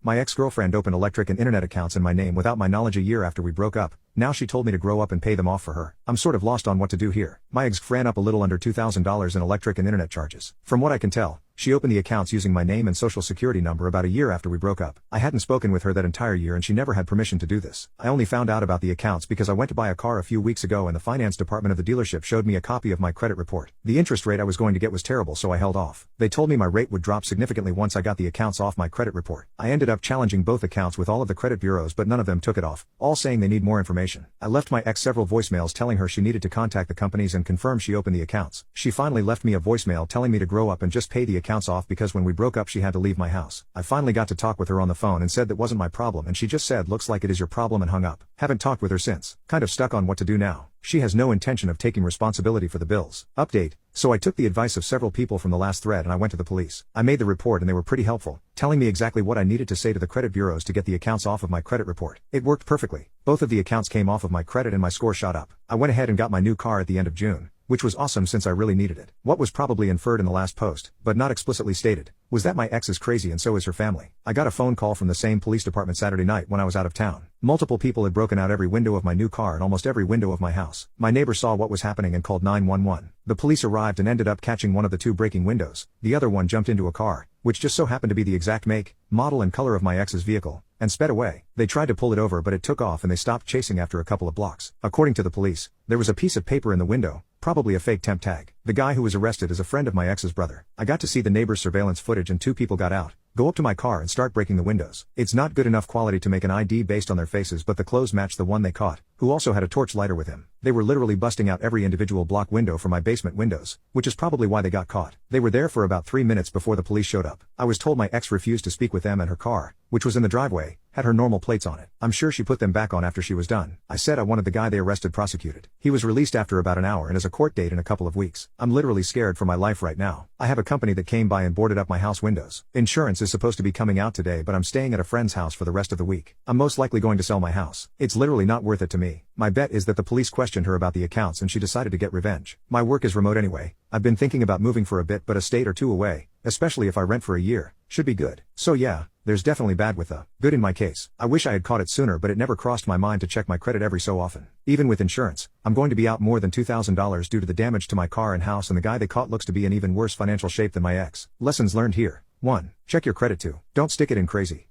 My ex-girlfriend opened electric and internet accounts in my name without my knowledge a year after we broke up. Now she told me to grow up and pay them off for her. I'm sort of lost on what to do here. My ex ran up a little under $2,000 in electric and internet charges. From what I can tell, she opened the accounts using my name and social security number about a year after we broke up. I hadn't spoken with her that entire year and she never had permission to do this. I only found out about the accounts because I went to buy a car a few weeks ago and the finance department of the dealership showed me a copy of my credit report. The interest rate I was going to get was terrible, so I held off. They told me my rate would drop significantly once I got the accounts off my credit report. I ended up challenging both accounts with all of the credit bureaus, but none of them took it off, all saying they need more information. I left my ex several voicemails telling her she needed to contact the companies and confirm she opened the accounts. She finally left me a voicemail telling me to grow up and just pay the accounts off because when we broke up she had to leave my house. I finally got to talk with her on the phone and said that wasn't my problem, and she just said looks like it is your problem and hung up. Haven't talked with her since. Kind of stuck on what to do now. She has no intention of taking responsibility for the bills. Update. So I took the advice of several people from the last thread and I went to the police. I made the report and they were pretty helpful, telling me exactly what I needed to say to the credit bureaus to get the accounts off of my credit report. It worked perfectly. Both of the accounts came off of my credit and my score shot up. I went ahead and got my new car at the end of June, which was awesome since I really needed it. What was probably inferred in the last post, but not explicitly stated, was that my ex is crazy and so is her family. I got a phone call from the same police department Saturday night when I was out of town. Multiple people had broken out every window of my new car and almost every window of my house. My neighbor saw what was happening and called 911. The police arrived and ended up catching one of the two breaking windows. The other one jumped into a car, which just so happened to be the exact make, model and color of my ex's vehicle, and sped away. They tried to pull it over but it took off and they stopped chasing after a couple of blocks. According to the police, there was a piece of paper in the window, probably a fake temp tag. The guy who was arrested is a friend of my ex's brother. I got to see the neighbor's surveillance footage and two people got out, go up to my car and start breaking the windows. It's not good enough quality to make an ID based on their faces, but the clothes matched the one they caught, who also had a torch lighter with him. They were literally busting out every individual block window for my basement windows, which is probably why they got caught. They were there for about 3 minutes before the police showed up. I was told my ex refused to speak with them and her car, which was in the driveway, had her normal plates on it. I'm sure she put them back on after she was done. I said I wanted the guy they arrested prosecuted. He was released after about an hour and has a court date in a couple of weeks. I'm literally scared for my life right now. I have a company that came by and boarded up my house windows. Insurance is supposed to be coming out today, but I'm staying at a friend's house for the rest of the week. I'm most likely going to sell my house. It's literally not worth it to me. My bet is that the police questioned her about the accounts and she decided to get revenge. My work is remote anyway. I've been thinking about moving for a bit, but a state or two away, especially if I rent for a year, should be good. So yeah, there's definitely bad with the good in my case. I wish I had caught it sooner, but it never crossed my mind to check my credit every so often. Even with insurance, I'm going to be out more than $2,000 due to the damage to my car and house, and the guy they caught looks to be in even worse financial shape than my ex. Lessons learned here. 1. Check your credit. 2. Don't stick it in crazy.